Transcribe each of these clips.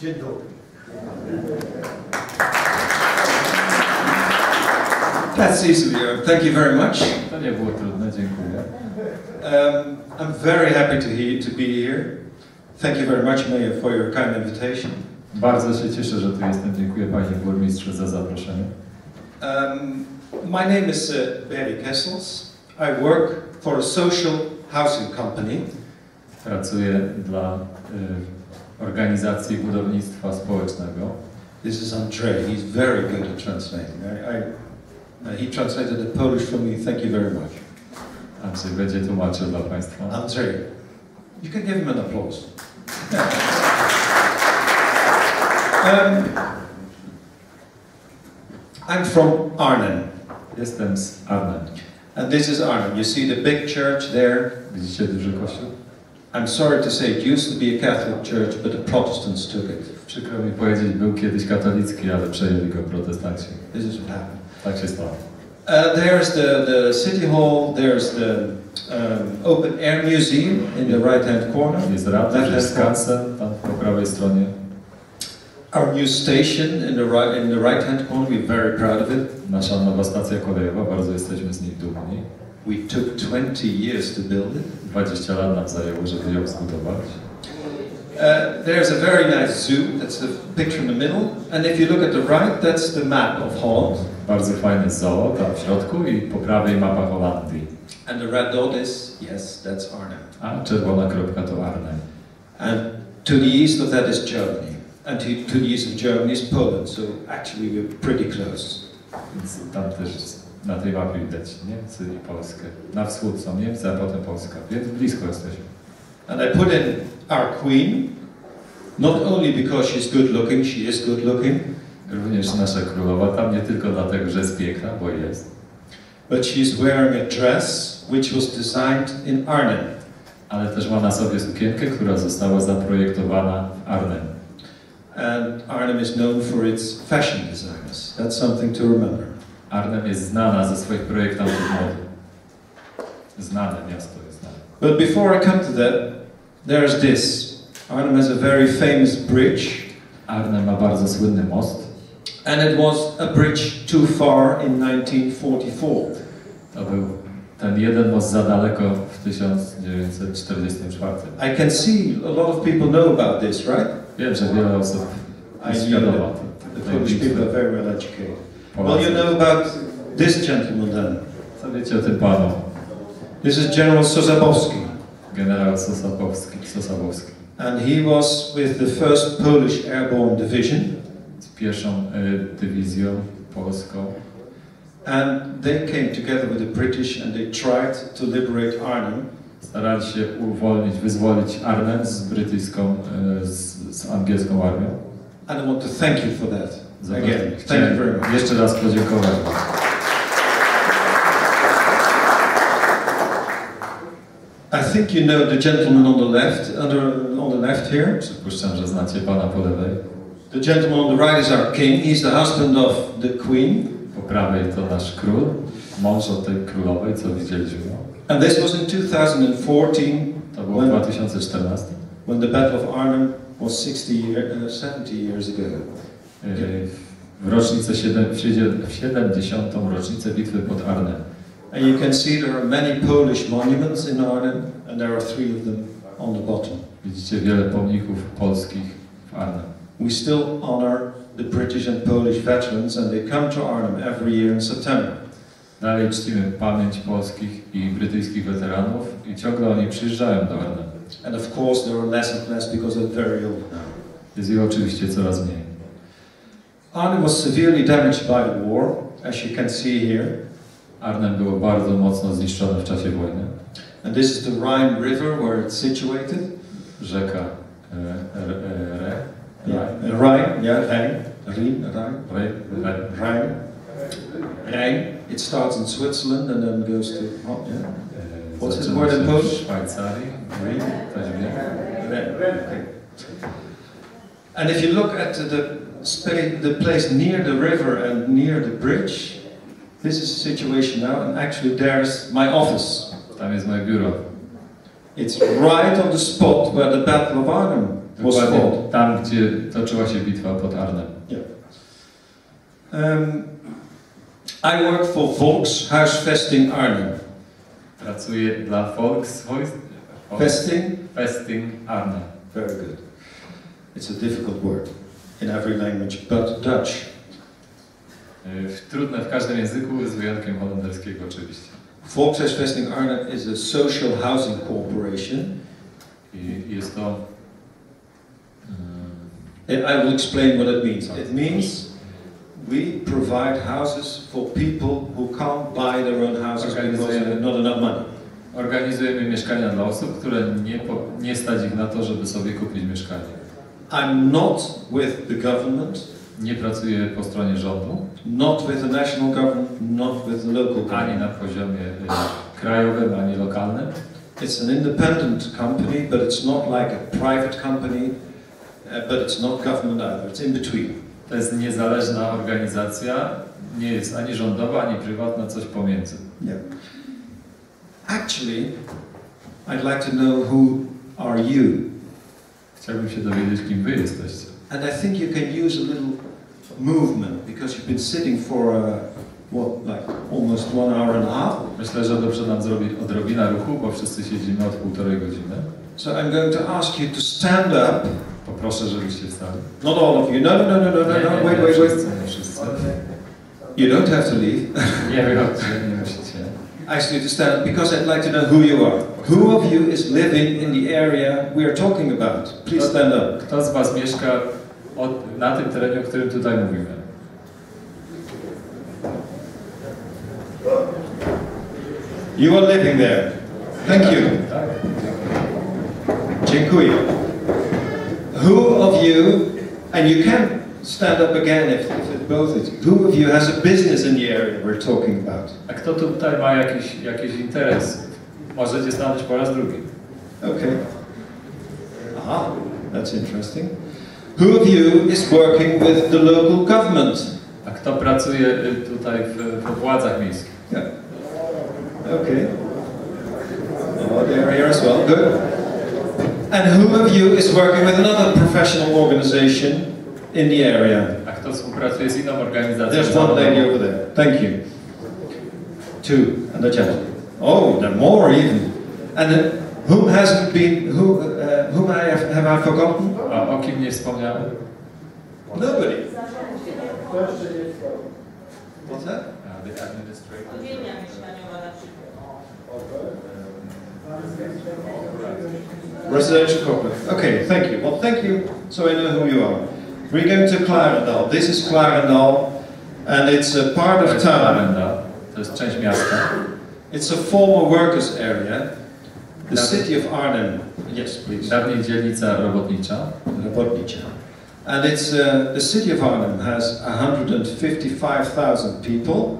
Dzień dobry. That's easy. Thank you very much. To nie było trudne, dziękuję. I'm very happy to be here. Thank you very much, Mayor, for your kind invitation. Bardzo się cieszę, że tu jestem. Dziękuję Panie Burmistrzu za zaproszenie. My name is Barry Kessels. I work for a social housing company. Pracuję dla organizacji budownictwa społecznego. This is Andrzej. He's very good at translating. He translated the Polish for me. Thank you very much. Andrzej będzie tłumaczył dla Państwa. Andrzej, you can give him an applause. I'm from Arnhem. Jestem z Arnhem. And this is Arnhem. You see the big church there? Widzicie duży kościół? I'm sorry to say it used to be a Catholic church, but the Protestants took it. Przykro mi powiedzieć, był kiedyś katolicki, ale przejęli go protestanci. This is what happened. Tak się stało. There's the city hall, there's the open air museum in the right-hand corner. Jest ratusz, skansen, tam po prawej stronie. Our new station in the right-hand corner, we're very proud of it. Nasza nowa stacja kolejowa, bardzo jesteśmy z niej dumni. We took 20 years to build it. 20 lat nam zajęło, żeby ją zbudować. There's a very nice zoo, that's the picture in the middle. And if you look at the right, that's the map of Holland. Bardzo fajny zoo tam w środku i po prawej mapa Holandii. And the red dot is, yes, that's Arnhem. A czerwona kropka to Arnhem. And to the east of that is Germany. And to the east of Germany is Poland, so actually we're pretty close. Więc tam też na tej mapie widać Niemcy i Polskę. Na wschód są Niemcy, a potem Polska, więc blisko jesteśmy. And I put in our queen, not only because she's good looking, she is good looking. Również nasza królowa tam nie tylko dlatego, że jest piękna, bo jest. But she's wearing a dress which was designed in Arnhem. Ale też ma na sobie sukienkę, która została zaprojektowana w Arnhem. And Arnhem is known for its fashion designers. That's something to remember. Arnhem jest znana ze swoich projektantów mody. Znane miasto jest znane. But before I come to that, there's this. Arnhem has a very famous bridge. Arnhem ma bardzo słynny most. And it was a bridge too far in 1944. To był ten jeden most za daleko w 1944. I can see a lot of people know about this, right? Wiem, że wiele osób jest świadoma. The Polish people are very well educated. Well, you know about this gentleman then. Co wiecie o tym panu? This is General Sosabowski. Generał Sosabowski. And he was with the 1st Polish Airborne Division. Z pierwszą dywizją polską. And they came together with the British and they tried to liberate Arnhem. Starali się wyzwolić Arnhem z brytyjską, z angielską armią. And I want to thank you for that. Again, thank you very much. Jeszcze raz podziękować. I think you know the gentleman on the left, on the left here. Przypuszczam, że znacie pana po lewej. The gentleman on the right is our king. He's the husband of the queen. Po prawej to nasz król, mąż od tej królowej, co widzieliśmy. And this was in 2014. To było w 2014. When the Battle of Arnhem was 70 years ago. W rocznicę w 70. rocznicę bitwy pod Arnhem. And you can see there are many Polish monuments in Arnhem, and there are 3 of them on the bottom. Widzicie wiele pomników polskich w Arnhem. We still honor the British and Polish veterans, and they come to Arnhem every year in September. Dalej czcimy pamięć polskich i brytyjskich weteranów i ciągle oni przyjeżdżają do Arnhem. And of course there are less and less because they're very old now. Jest ich oczywiście coraz mniej. Arnhem was severely damaged by the war, as you can see here. Arnhem było bardzo mocno zniszczone w czasie wojny. And this is the Rhine River where it's situated. Rzeka Rhine. It starts in Switzerland and then goes to what's the word in Polish? Szwajcarii. And if you look at the place near the river and near the bridge, this is the situation now, and actually there's my office. Tam jest moje biuro. It's right on the spot where the Battle of Arnhem was Dokładnie fought. tam, gdzie toczyła się bitwa pod Arnhem. Yeah. I work for Volkshuisvesting Arnhem. Pracuję dla Vesting Arnhem. Very good. It's a difficult word in every language but Dutch. Trudne w każdym języku, z wyjątkiem holenderskiego oczywiście. Volkshuisvesting Arnhem is a social housing corporation. I jest to... I will explain what it means. It means we provide houses for people who can't buy their own houses because there's not enough money. Organizujemy mieszkania dla osób, które nie stać ich na to, żeby sobie kupić mieszkanie. I'm not with the government. Nie pracuję po stronie rządu. Not with the national government, not with the local government. Ani na poziomie krajowym, ani lokalnym. It's an independent company, but it's not like a private company, but it's not government either. It's in between. To jest niezależna organizacja, nie jest ani rządowa, ani prywatna, coś pomiędzy. Yeah. Actually, I'd like to know who are you. Chciałbym się dowiedzieć, kim wy jesteście. And I think you can use a little movement because you've been sitting for almost 1 hour and a half. Myślę, że dobrze nam zrobić odrobina ruchu, bo wszyscy siedzimy od 1,5 godziny. So I'm going to ask you to stand up. Poproszę, żebyście wstali. Not all of you. No. Wait. Nie wszyscy. You don't have to leave. Nie wychodźcie, nie musicie. I ask you to stand up because I'd like to know who you are. Who of you is living in the area we are talking about? Please stand up. Kto z was mieszka na tym terenie, o którym tutaj mówimy? You are living there. Thank you. Dziękuję. Who of you, and you can stand up again if both of you, who of you has a business in the area we're talking about? A kto tutaj ma jakiś interes? Możecie stanąć po raz drugi. Okay. Aha, that's interesting. Who of you is working with the local government? A kto pracuje tutaj w władzach miejskich? Yeah. Okay. Oh, they're here as well. Good. And who of you is working with another professional organization in the area? A kto współpracuje z inną organizacją? There's one lady over there. Thank you. 2, and a gentleman. Oh, there are more even. And whom hasn't been? Whom have I forgotten? A o kim nie wspomniałem? Nobody. What's that? The administrator. Residential corporate. Okay, thank you. Well, thank you. So I know who you are. We're going to Klarendal. This is Klarendal, and it's a part of town. To jest część miasta. It's a former workers area. The city of Arnhem. Yes, please. Dawniej dzielnica robotnicza. And it's the city of Arnhem has 155,000 people.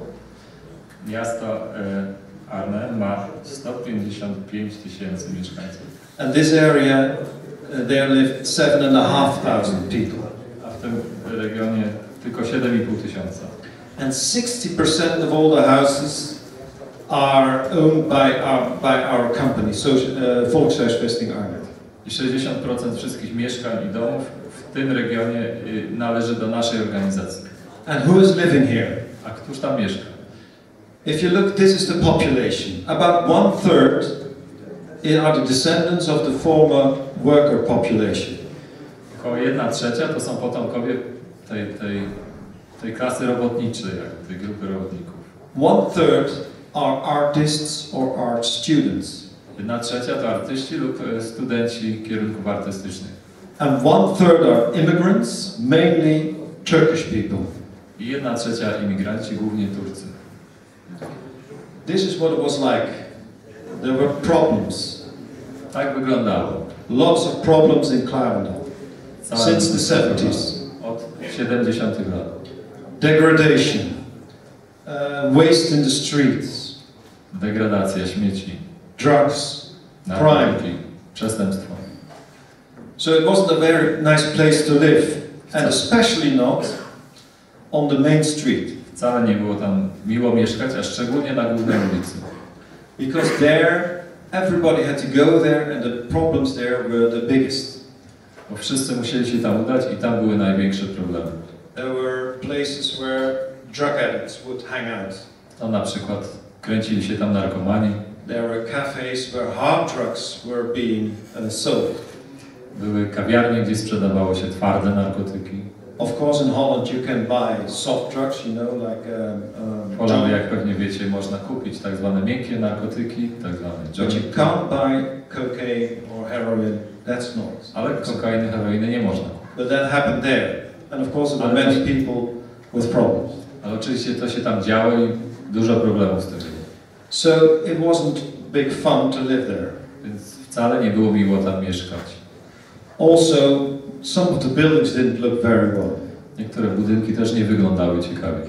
Miasto Arnhem ma 155 000 mieszkańców. And this area, there live 7,500 people. A w tym regionie tylko 7,5 tysiąca. And 60% of all the houses are owned by our company, Volkshuisvesting Arnhem. I 60% wszystkich mieszkań i domów w tym regionie należy do naszej organizacji. And who is living here? A któż tam mieszka? If you look, this is the population. About 1/3 are the descendants of the former worker population. Około 1/3 to są potomkowie tej klasy robotniczej, tej grupy robotników. 1/3 are artists or art students. 1/3 to artyści lub studenci kierunków artystycznych. And 1/3 are immigrants, mainly Turkish people. I 1/3 imigranci, głównie Turcy. This is what it was like. There were problems. Tak wyglądało. Lots of problems in Klarendal. Since the 70s. Od 70. lat. Degradation. Waste in the streets. Degradacja, śmieci. Drugs. Narkotyki, Crime. przestępstwo. So it wasn't a very nice place to live. And especially not on the main street. Wcale nie było tam miło mieszkać, a szczególnie na głównej ulicy. Because there everybody had to go there and the problems there were the biggest. Bo wszyscy musieli się tam udać i tam były największe problemy. There were places where drug addicts would hang out. No na przykład kręcili się tam narkomani. There were cafes where hard drugs were being sold. Były kawiarnie, gdzie sprzedawało się twarde narkotyki. Of course, in Holland you can buy soft drugs, you know, like w Holandii, jak pewnie wiecie, można kupić tak zwane miękkie narkotyki, tak zwane but you can't buy cocaine or heroin. That's not. Ale kokainy, heroiny nie można kupić. But that happened there, and of course there were many people with problems. Ale oczywiście to się tam działo i dużo problemów z tym było. So it wasn't big fun to live there. Więc wcale nie było miło tam mieszkać. Also, some of the buildings didn't look very well. Niektóre budynki też nie wyglądały ciekawie.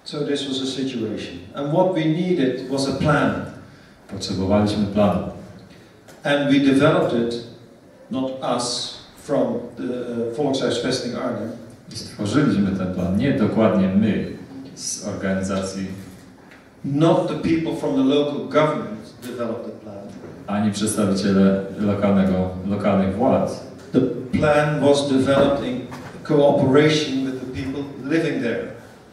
So this was a situation. And what we needed was a plan. Potrzebowaliśmy planu. And we developed it, not us, from the Volkshuisvesting Arnhem. I stworzyliśmy ten plan, nie dokładnie my z organizacji. Not the people from the local government developed the plan. Ani przedstawiciele lokalnych władz. The plan was developed in cooperation with the people living there.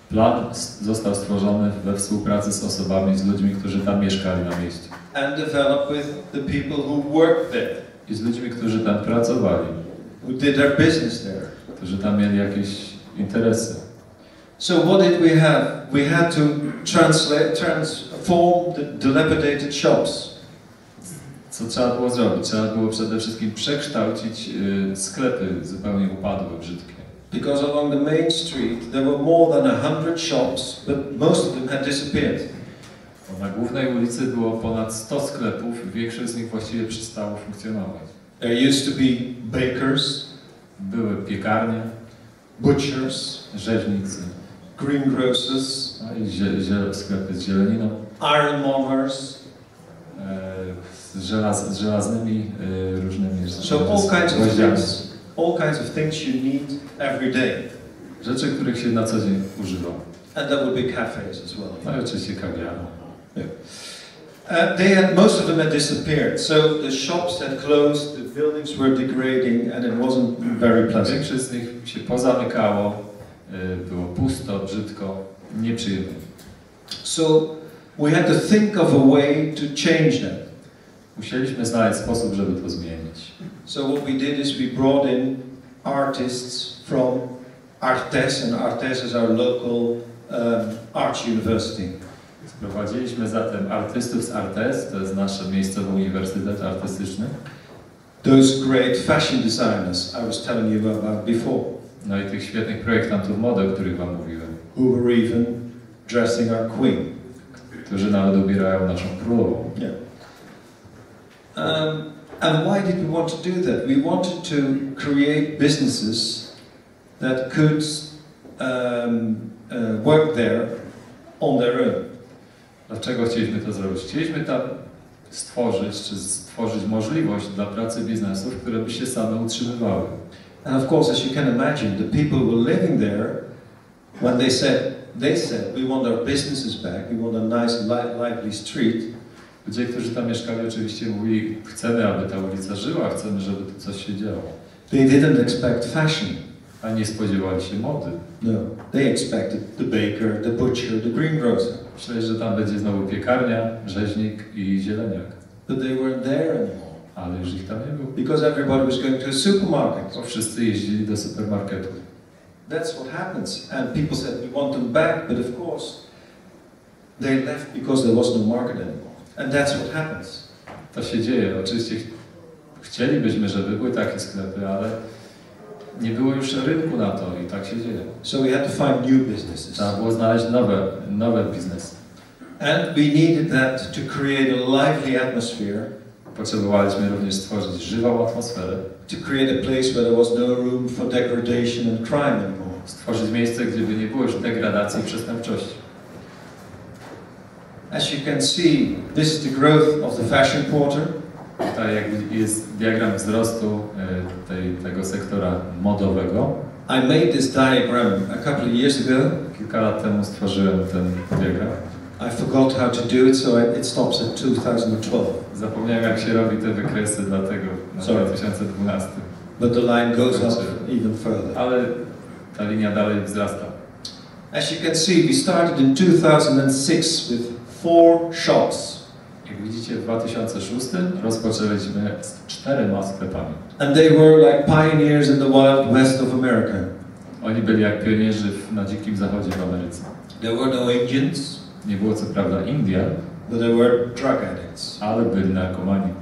Plan został stworzony we współpracy z osobami, z ludźmi, którzy tam mieszkali na miejscu. And developed with the people who worked there. I z ludźmi, którzy tam pracowali. Who did their business there. Którzy tam mieli jakieś interesy. So what did we have? We had to transform the dilapidated shops. Co trzeba było zrobić? Trzeba było przede wszystkim przekształcić sklepy zupełnie upadłe, brzydkie. Because along the main street there were more than 100 shops, but most of them had disappeared. Bo na głównej ulicy było ponad 100 sklepów, większość z nich właściwie przestało funkcjonować. There used to be bakers, były piekarnie, butchers, rzeźnicy, greengrocers, no i sklepy z zieleniną, ironmongers, z żelaznymi różnymi so all kinds of things you need every day. Rzeczy, których się na co dzień używa. And there would be cafes as well. No i oczywiście kawiarnie. Yeah. Most of them had disappeared, so the shops had closed, the buildings were degrading, and it wasn't very pleasant. Większość z nich się pozamykało, było pusto, brzydko, nieprzyjemnie. So we had to think of a way to change that. Musieliśmy znaleźć sposób, żeby to zmienić. So what we did is we brought in artists from Artes, and Artes is our local arts university. Sprowadziliśmy zatem artystów z Artes, to jest nasz miejscowy uniwersytet artystyczny. Those great fashion designers I was telling you about before. No i tych świetnych projektantów mody, o których wam mówiłem. Who were even dressing our queen. Którzy nawet ubierają naszą królową. Yeah. And why did we want to do that? We wanted to create businesses that could work there on their own. Dlaczego chcieliśmy to zrobić? Chcieliśmy tam stworzyć możliwość dla pracy biznesów, które by się same utrzymywały. And of course, as you can imagine, the people who were living there, when they said we want our businesses back, we want a nice, lively street. Ludzie, którzy tam mieszkali, oczywiście mówili, chcemy, aby ta ulica żyła, chcemy, żeby tu coś się działo. They didn't expect fashion. A nie spodziewali się mody. No, they expected the baker, the butcher, the greengrocer. Myśleli, że tam będzie znowu piekarnia, rzeźnik i zieleniak. But they weren't there anymore. Ale już ich tam nie było. Because everybody was going to a supermarket. Bo wszyscy jeździli do supermarketu. That's what happens. And people said, we want them back, but of course, they left because there was no market anymore. And that's what happens. To się dzieje. Oczywiście chcielibyśmy, żeby były takie sklepy, ale nie było już rynku na to i tak się dzieje. So we had to find new businesses. Trzeba było znaleźć nowe biznesy. And we needed that to create a lively atmosphere. Potrzebowaliśmy również stworzyć żywą atmosferę. To create a place where there was no room for degradation and crime anymore. Stworzyć miejsce, gdzie by nie było już degradacji i przestępczości. As you can see, this is the growth of the fashion quarter. Tutaj jakby jest diagram wzrostu tego sektora modowego. I made this diagram a couple of years ago. Kilka lat temu stworzyłem ten diagram. I forgot how to do it, so it stops at 2012. Zapomniałem, jak się robi te wykresy, dlatego na 2012. But the line goes up even further. Ale ta linia dalej wzrasta. As you can see, we started in 2006 with 4 shops. Jak widzicie, w 2006 rozpoczęliśmy z 4 sklepami. And they were like pioneers in the wild west of America. Oni byli jak pionierzy na dzikim zachodzie w Ameryce. There were no Indians. Nie było co prawda Indian, but they were drug addicts. ale byli narkomani.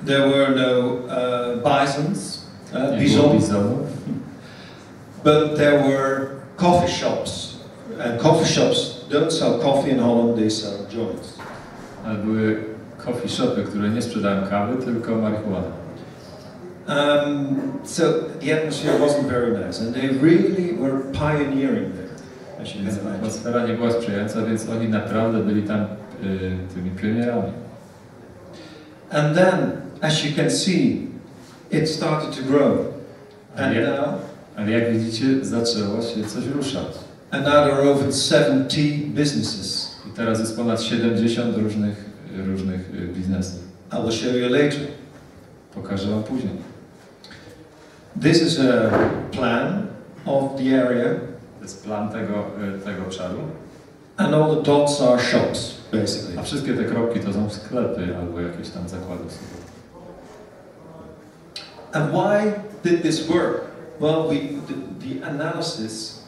There were no bisons, bisonów. But there were coffee shops. And coffee shops don't sell coffee in Holland, they sell joints. Ale były coffee shopy, które nie sprzedają kawy, tylko marihuanę. So the atmosphere wasn't very nice, and they really were pioneering there. Atmosfera nie była sprzyjająca, więc oni naprawdę byli tam tymi pionierami. And then, as you can see, it started to grow. Ale jak widzicie, zaczęło się coś ruszać. And now there are over 70 businesses. I teraz jest ponad 70 różnych biznesów. I will show you later. Pokażę wam później. This is a plan of the area. To jest plan tego obszaru. And all the dots are shops, basically. A wszystkie te kropki to są sklepy albo jakieś tam zakłady usługowe. And why did this work? Well, the analysis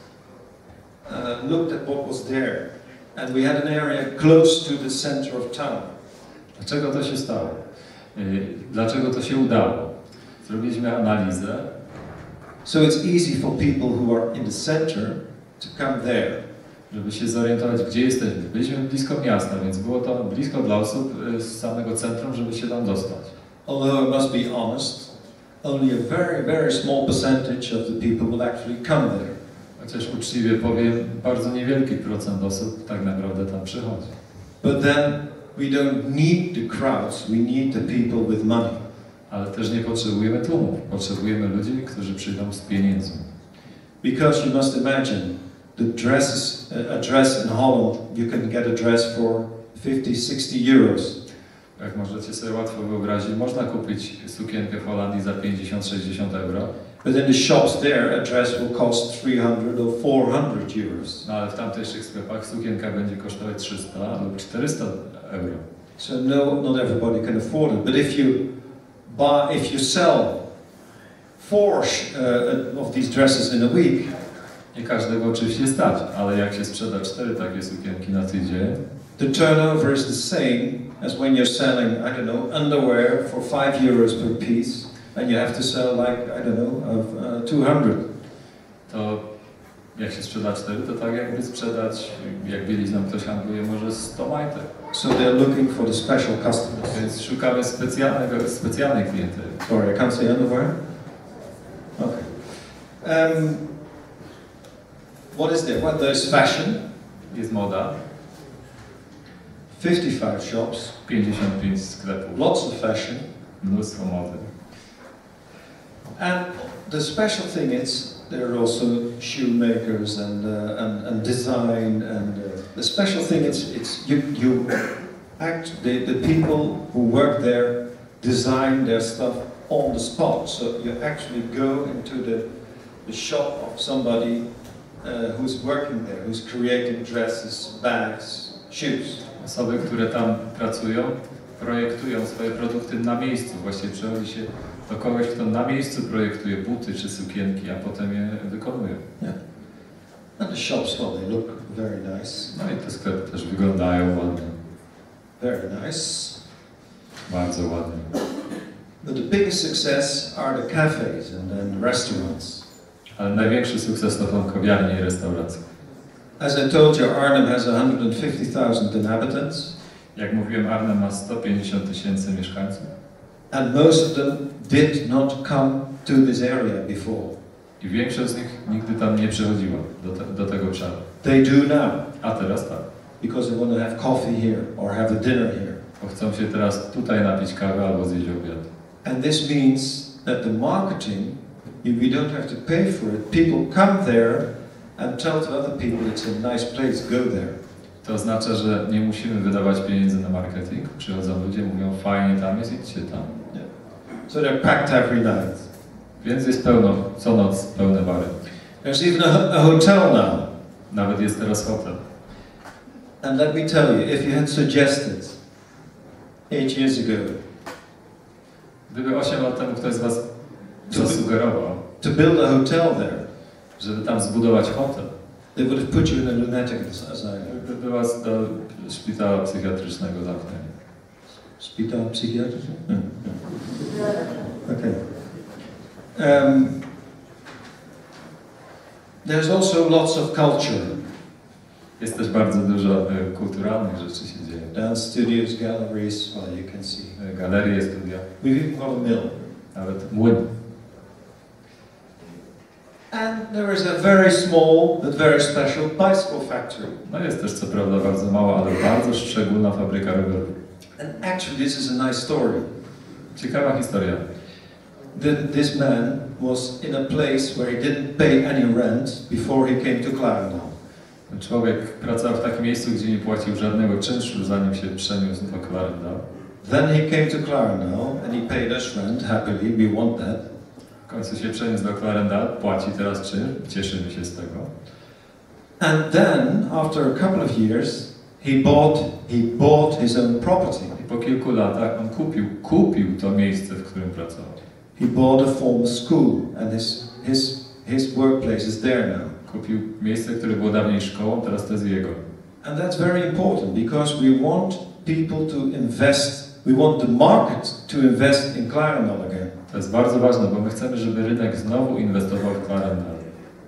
looked at what was there, and we had an area close to the center of town. Dlaczego to się stało? Dlaczego to się udało? Zrobiliśmy analizę. So it's easy for people who are in the center to come there. Żeby się zorientować, gdzie jesteśmy. Byliśmy blisko miasta, więc było to blisko dla osób z samego centrum, żeby się tam dostać. Although I must be honest, only a very, very small percentage of the people will actually come there. Chociaż uczciwie powiem, bardzo niewielki procent osób tak naprawdę tam przychodzi. But then we don't need the crowds, we need the people with money. Ale też nie potrzebujemy tłumów. Potrzebujemy ludzi, którzy przyjdą z pieniędzmi. Because you must imagine, a dress in Holland, you can get a dress for 50-60 euros. Jak możecie sobie łatwo wyobrazić, można kupić sukienkę w Holandii za 50-60 euro. But in the shops there, a dress will cost 300 or 400 euros. No ale w tamtejszych sklepach sukienka będzie kosztować 300 lub 400 euro. So not everybody can afford it. But if you sell 4 of these dresses in a week, nie każdego oczywiście stać, ale jak się sprzeda 4 takie sukienki na tydzień, the turnover is the same as when you're selling, I don't know, underwear for 5 euros per piece, and you have to sell like, I don't know, 200. To jak się sprzeda 4, to tak jakby sprzedać, jak bielizną ktoś handluje, może 100 majtek. So they're looking for the special customers. Więc szukamy specjalnych klientów. Sorry, I can't say underwear. Okay. What is there? Well, there's fashion. Jest moda. 55 shops. 55 sklepów. Lots of fashion. Mnóstwo mody. And the special thing is there are also shoemakers and design and the special thing it's the people who work there design their stuff on the spot. So you actually go into the shop of somebody who's working there, who's creating dresses, bags, shoes. Osoby, które tam pracują, projektują swoje produkty na miejscu. Właściwie przychodzi się do kogoś, kto na miejscu projektuje buty czy sukienki, a potem je wykonuje. Yeah. And the shops, well, they look very nice. No i te sklepy też wyglądają ładnie. Very nice. Bardzo ładnie. But the biggest success are the cafes and restaurants. Ale największy sukces to są kawiarnie i restauracje. As I told you, Arnhem has 150,000 inhabitants. Jak mówiłem, Arnhem ma 150 000 mieszkańców. And most of them did not come to this area before. I większość z nich nigdy tam nie przychodziła do tego obszaru. They do now. A teraz tak. Because they want to have coffee here or have a dinner here. Bo chcą się teraz tutaj napić kawy albo zjeść obiad. And this means that the marketing, we don't have to pay for it. People come there and tell to other people it's a nice place, go there. To oznacza, że nie musimy wydawać pieniędzy na marketing. Przychodzą ludzie, mówią, fajnie tam jest, idźcie tam. Yeah. So they're packed every night. Więc jest pełno, co noc pełne bary. There's even a hotel now. Nawet jest teraz hotel. And let me tell you, if you had suggested 8 years ago Gdyby 8 lat temu ktoś z was zasugerował, to build a hotel there, żeby tam zbudować hotel, they would have put you in a lunatic asylum. by was do szpitala psychiatrycznego zamknęli. Szpital psychiatryczny? Okay. There's also lots of culture. Jest też bardzo dużo kulturalnych rzeczy się dzieje. Dance studios, galleries, well, you can see. Galerie, studia. We've even got a mill. Nawet młyn. And there is a very small but very special bicycle factory. No jest też co prawda bardzo mała, ale bardzo szczególna fabryka rowerów. And actually this is a nice story. Ciekawa historia. This man was in a place where he didn't pay any rent before he came to Clarendon. Człowiek pracował w takim miejscu, gdzie nie płacił żadnego czynszu, zanim się przeniósł do Clarendon. Then he came to Clarendon and he paid us rent happily. We want that. W końcu się przeniósł do Clarendon, płaci teraz czynsz, cieszymy się z tego. And then, after a couple of years, he bought his own property. I po kilku latach on kupił to miejsce, w którym pracował. He bought a former school and his workplace is there now. Kupił miejsce, które było dawniej szkołą, teraz to jest jego. And that's very important because we want people to invest, we want the market to invest in Clarendon again. To jest bardzo ważne, bo my chcemy, żeby rynek znowu inwestował w Clarendon.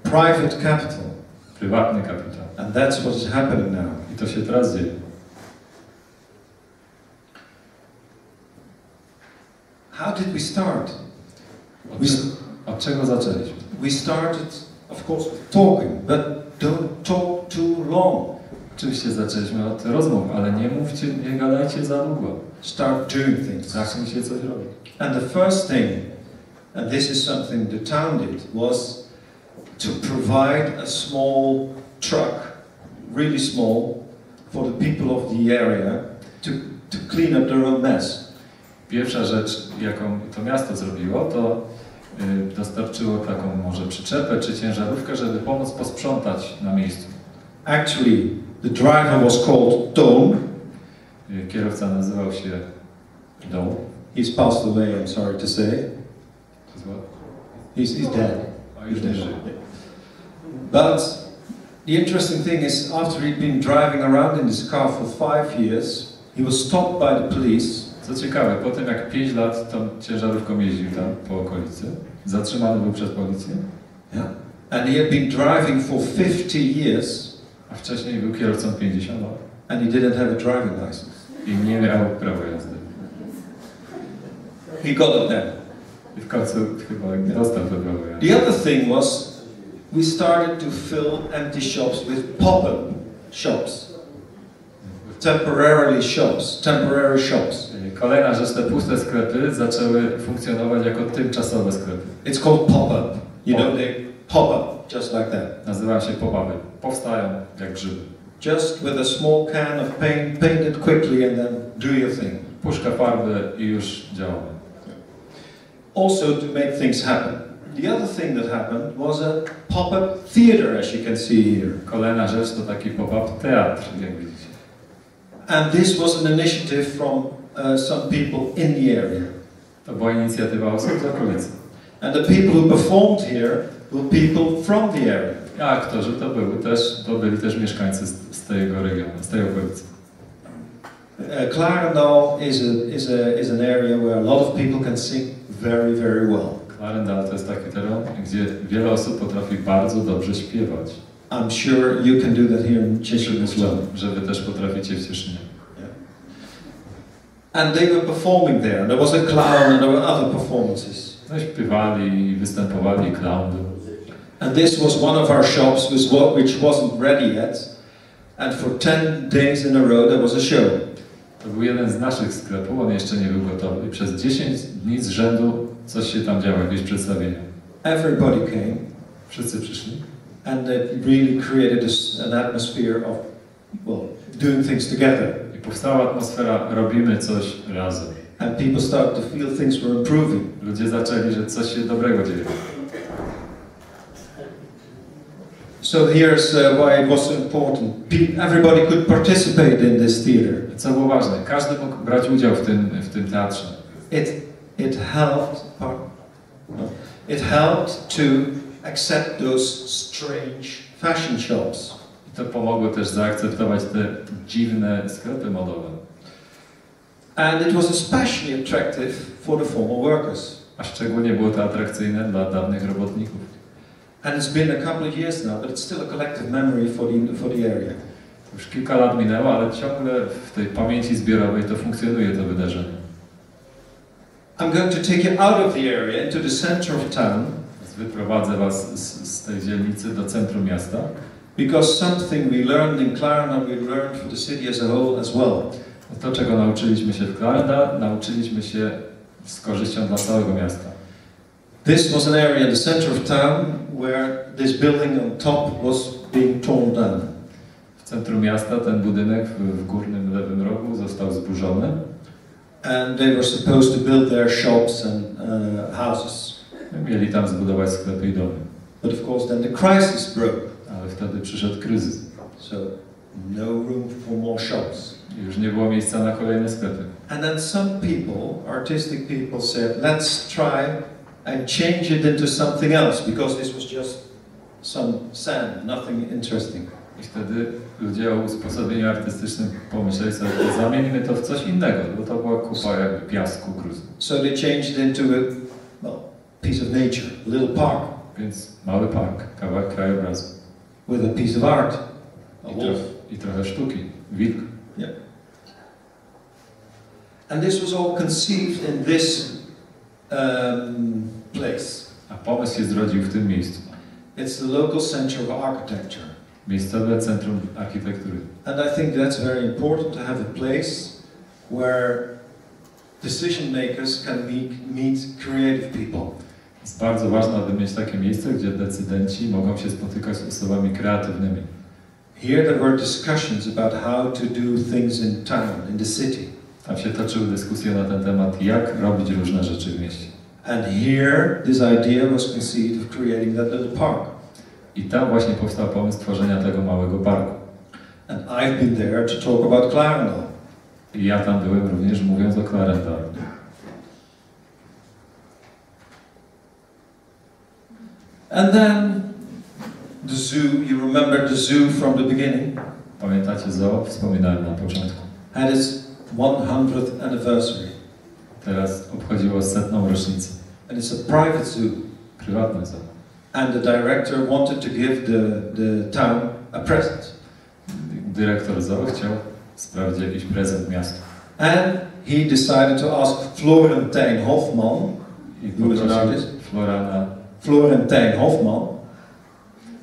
Private capital. Prywatny kapitał. And that's what is happening now. I to się teraz dzieje. How did we start? Od czego zaczęliśmy? We started, of course, with talking, but don't talk too long. Oczywiście zaczęliśmy od rozmów, ale nie gadajcie za długo. Start doing things. Zacznijcie coś robić. And the first thing, and this is something the town did, was to provide a small truck, really small, for the people of the area to clean up their own mess. Pierwsza rzecz, jaką to miasto zrobiło, to dostarczyło taką może przyczepę czy ciężarówkę, żeby pomóc posprzątać na miejscu. Actually, the driver was called Tom. Kierowca nazywał się Dom. He's passed away, I'm sorry to say. He's dead. Już nie żyje. But the interesting thing is, after he'd been driving around in his car for 5 years, he was stopped by the police. Co ciekawe, po tym jak 5 lat tą ciężarówką jeździł tam po okolicy, zatrzymany był przez policję. Yeah. And he had been driving for 50 years. A wcześniej był kierowcą 50 lat. And he didn't have a driving license. I nie miał prawa jazdy. He got it then. I w końcu chyba dostał to prawo jazdy. The other thing was, we started to fill empty shops with pop-up shops. Temporary shops. Kolejna rzecz, te puste sklepy zaczęły funkcjonować jako tymczasowe sklepy. It's called pop-up. You know, they pop up just like that. Nazywają się pop-upy. Powstają jak grzyby. Just with a small can of paint, paint it quickly and then do your thing. Puszka farby i już działamy. Also to make things happen. The other thing that happened was a pop-up theater, as you can see here. Kolejna rzecz to taki pop-up teatr, jak widzicie. And this was an initiative from some people in the area. To była inicjatywa osób z okolicy. And the people who performed here were people from the area. A aktorzy to byli też mieszkańcy z tego regionu, z tej okolicy. Clarendon is an area where a lot of people can sing very, very well. Clarendon to jest taki teren, gdzie wiele osób potrafi bardzo dobrze śpiewać. I'm sure you can do that here in Cieszynie as well. Że wy też potraficie w Cieszynie. And they were performing there. There was a clown and there were other performances. No śpiewali, występowali, clown był. And this was one of our shops which wasn't ready yet. And for 10 days in a row there was a show. To był jeden z naszych sklepów, on jeszcze nie był gotowy. I przez 10 dni z rzędu coś się tam działo, jakieś przedstawienie. Everybody came. Wszyscy przyszli. And they really created an atmosphere of, well, doing things together. I powstała atmosfera, robimy coś razem. And people started to feel things were improving. Ludzie zaczęli, że coś się dobrego dzieje. So here's why it was so important. Everybody could participate in this theater. Co było ważne? Każdy mógł brać udział w tym teatrze. It helped to accept those strange fashion shops. I to pomogło też zaakceptować te dziwne sklepy modowe. And it was especially attractive for the former workers. A szczególnie było to atrakcyjne dla dawnych robotników. And it's been a couple of years now, but it's still a collective memory for the area. Już kilka lat minęło, ale ciągle w tej pamięci zbiorowej to funkcjonuje to wydarzenie. I'm going to take you out of the area into the center of town. Wyprowadzę was z tej dzielnicy do centrum miasta. Because something we learned in Clarendon, we learned for the city as a whole as well. To, czego nauczyliśmy się w Clarendon, nauczyliśmy się z korzyścią dla całego miasta. This was an area in the center of town where this building on top was being torn down. W centrum miasta ten budynek w górnym lewym rogu został zburzony. And they were supposed to build their shops and houses. Mieli tam zbudować sklepy i domy. But of course then the crisis broke. Ale wtedy przyszedł kryzys. So no room for more shops. Już nie było miejsca na kolejne sklepy. And then some people, artistic people, said, let's try and change it into something else, because this was just some sand, nothing interesting. I wtedy ludzie o usposobieniu artystycznym pomyśleli sobie, zamienimy to w coś innego, bo to była kupa jakby piasku, gruzu. So they changed it into a piece of nature, a little park. Więc mały park, kawałek krajobrazu. With a piece of art, I trochę sztuki, wilk. Yeah. And this was all conceived in this place. A pomysł się zrodził w tym miejscu. It's the local center of architecture. Miejscowe centrum architektury. And I think that's very important to have a place where decision makers can meet creative people. Jest bardzo ważne, aby mieć takie miejsce, gdzie decydenci mogą się spotykać z osobami kreatywnymi. Here there were discussions about how to do things in town, in the city. Tam się toczyły dyskusje na ten temat, jak robić różne rzeczy w mieście. And here this idea was conceived of creating that little park. I tam właśnie powstał pomysł tworzenia tego małego parku. And I've been there to talk about Clarendon. I ja tam byłem również mówiąc o Clarendon. And then the zoo, you remember the zoo from the beginning? Pamiętacie zoo? Wspominałem na początku. Had its 100th anniversary. Teraz obchodziło 100. rocznicę. And it's a private zoo. Prywatne zoo. And the director wanted to give the town a present. Dyrektor zoo chciał sprawić jakiś prezent miastu. And he decided to ask Florentijn Hofman, who was an artist. Florentijn Hofman.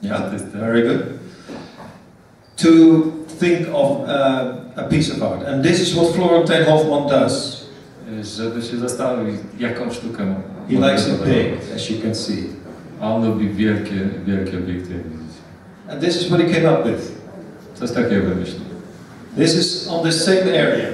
Yeah, very good. To think of a piece of art. And this is what Florentijn Hofman does. Żeby się zastanowić, jaką sztukę he likes it big, as you can see. A on lubi wielkie obiekty, jak widzicie. And this is what he came up with. Coś takiego wymyślił. This is on the same area.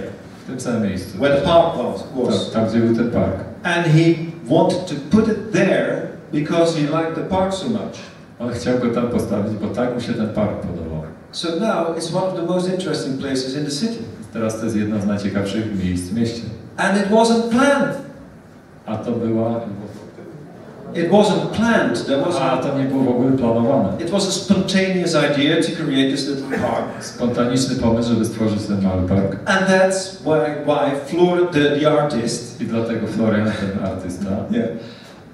W tym samym miejscu. Where the park was. Tam, gdzie był ten park. And he wanted to put it there because he liked the park so much. On chciał go tam postawić, bo tak mu się ten park podobał. So now it's one of the most interesting places in the city. Teraz to jest jedno z najciekawszych miejsc w mieście. And it wasn't planned. A to była... It wasn't planned. A to nie było w ogóle planowane. It was a spontaneous idea to create this little park. Spontaniczny pomysł, żeby stworzyć ten mały park. And that's why Flor, the artist, i dlatego Florian, ten artysta,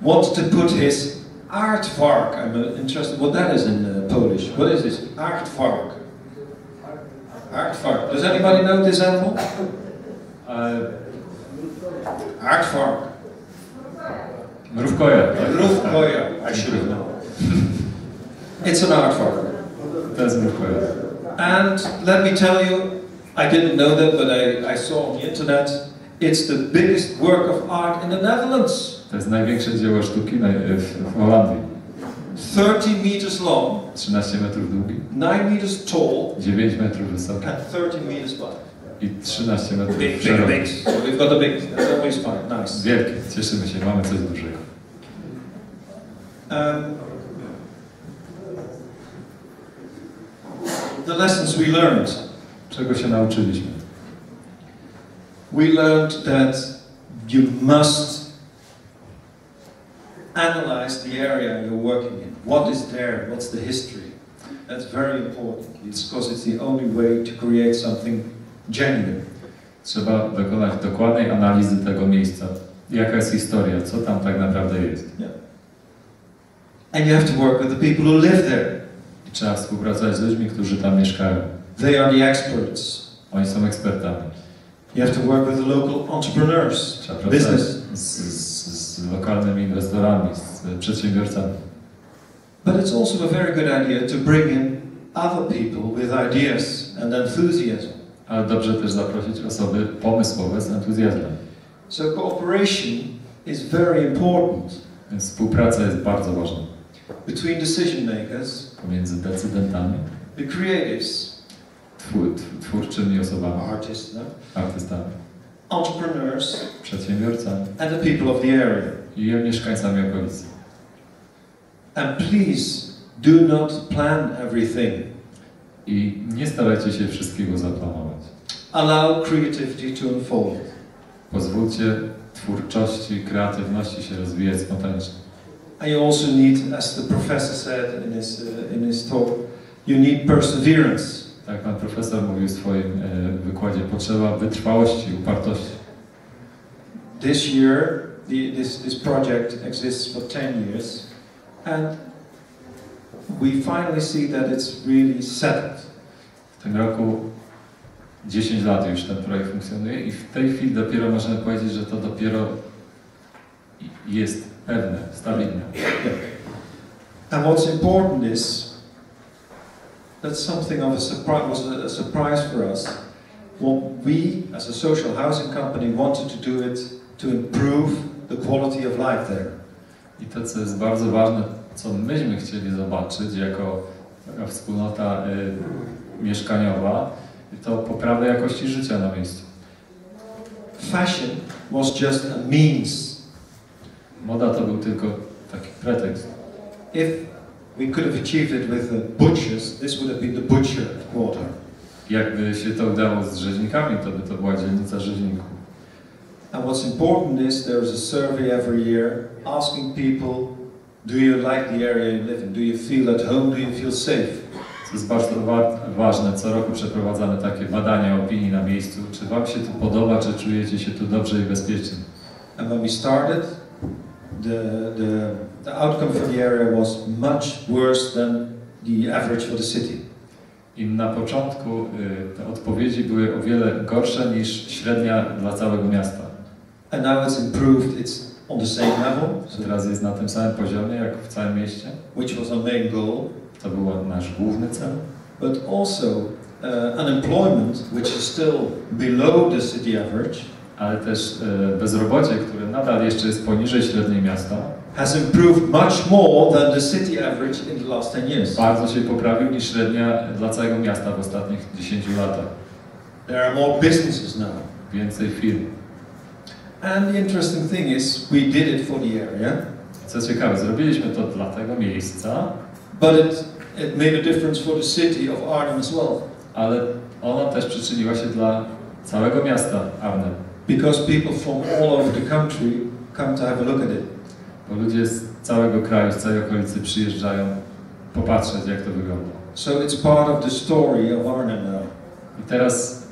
wanted to put his aardvark. I'm interested what that is in Polish. What is this? Aardvark. Aardvark. Does anybody know this animal? Aardvark. Mrówkoja. Mrówkoja. I should have known. It's an aardvark. To jest mrówkoja. And let me tell you, I didn't know that, but I saw on the internet, it's the biggest work of art in the Netherlands. To jest największe dzieło sztuki w Holandii. 30 meters long, 13 metrów długi, 9 meters tall, 9 metrów wysoki and 30 meters wide. i 13 metrów Big, szeroki. big. So we've got a big, that's always fine, nice. Wielkie, cieszymy się, mamy coś dużego. The lessons we learned. Czego się nauczyliśmy? We learned that you must analyze the area you're working in. What is there? What's the history? That's very important. It's because it's the only way to create something genuine. Trzeba dokonać dokładnej analizy tego miejsca. Jaka jest historia? Co tam tak naprawdę jest? Yeah. And you have to work with the people who live there. I trzeba współpracować z ludźmi, którzy tam mieszkają. They are the experts. Oni są ekspertami. You have to work with the local entrepreneurs. Trzeba pracować Business. z lokalnymi inwestorami, z przedsiębiorcami. But it's also a very good idea to bring in other people with ideas and enthusiasm. Ale dobrze też zaprosić osoby pomysłowe z entuzjazmem. So cooperation is very important. Więc współpraca jest bardzo ważna. Between decision makers, Pomiędzy decydentami, the creatives, twórczymi osobami, artists, no? artystami, entrepreneurs, przedsiębiorcami and the people of the area. i mieszkańcami okolicy. And please do not plan everything. I nie starajcie się wszystkiego zaplanować. Allow creativity to unfold. Pozwólcie twórczości, kreatywności się rozwijać spontanicznie. And you also need, as the professor said in his talk, you need perseverance. Tak pan profesor mówił w swoim wykładzie, potrzeba wytrwałości, upartości. This year, this project exists for 10 years, and we finally see that it's really settled. W tym roku 10 lat już ten projekt funkcjonuje i w tej chwili dopiero możemy powiedzieć, że to dopiero jest pewne, stabilne. And what's important is that something of a surprise was a surprise for us. What we, as a social housing company, wanted to do it to improve the quality of life there. I to, co jest bardzo ważne, co myśmy chcieli zobaczyć jako taka wspólnota mieszkaniowa, to poprawę jakości życia na miejscu. Fashion was just a means. Moda to był tylko taki pretekst. If we could have achieved it with the butchers, this would have been the butcher quarter. Jakby się to udało z rzeźnikami, to by to była dzielnica rzeźników. And what's important is there is a survey every year asking people, do you like the area you live in? Do you feel at home? Do you feel safe? Co jest bardzo ważne, co roku przeprowadzamy takie badania opinii na miejscu. Czy wam się tu podoba, czy czujecie się tu dobrze i bezpiecznie? And when we started, the outcome for the area was much worse than the average for the city. I na początku te odpowiedzi były o wiele gorsze niż średnia dla całego miasta. And now it's improved, it's on the same level. So teraz jest na tym samym poziomie jak w całym mieście. Which was our main goal. To był nasz główny cel. But also unemployment, which is still below the city average. Ale też bezrobocie, które nadal jeszcze jest poniżej średniej miasta, has improved much more than the city average in the last 10 years. Bardzo się poprawił niż średnia dla całego miasta w ostatnich 10 latach. There are more businesses now. Więcej firm. And the interesting thing is, we did it for the area. Co ciekawe, zrobiliśmy to dla tego miejsca. But it made a difference for the city of Arnhem as well. Ale ona też przyczyniła się dla całego miasta Arnhem. Because people from all over the country come to have a look at it. Bo ludzie z całego kraju, z całej okolicy przyjeżdżają popatrzeć, jak to wygląda. So it's part of the story of Arnhem now. I teraz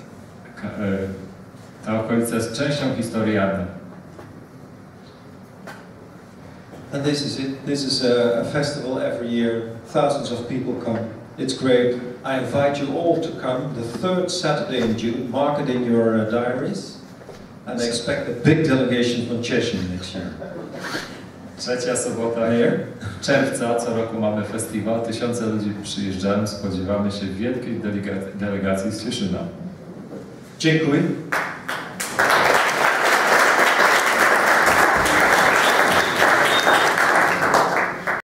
ta okolica jest częścią historii Arnhem. And this is it. This is a festival every year. Thousands of people come. It's great. I invite you all to come the third Saturday in June. Mark it in your diaries. And I expect a big delegation from Czechia next year. Trzecia sobota czerwca, co roku mamy festiwal. Tysiące ludzi przyjeżdżają. Spodziewamy się wielkiej delegacji z Cieszyna. Dziękuję.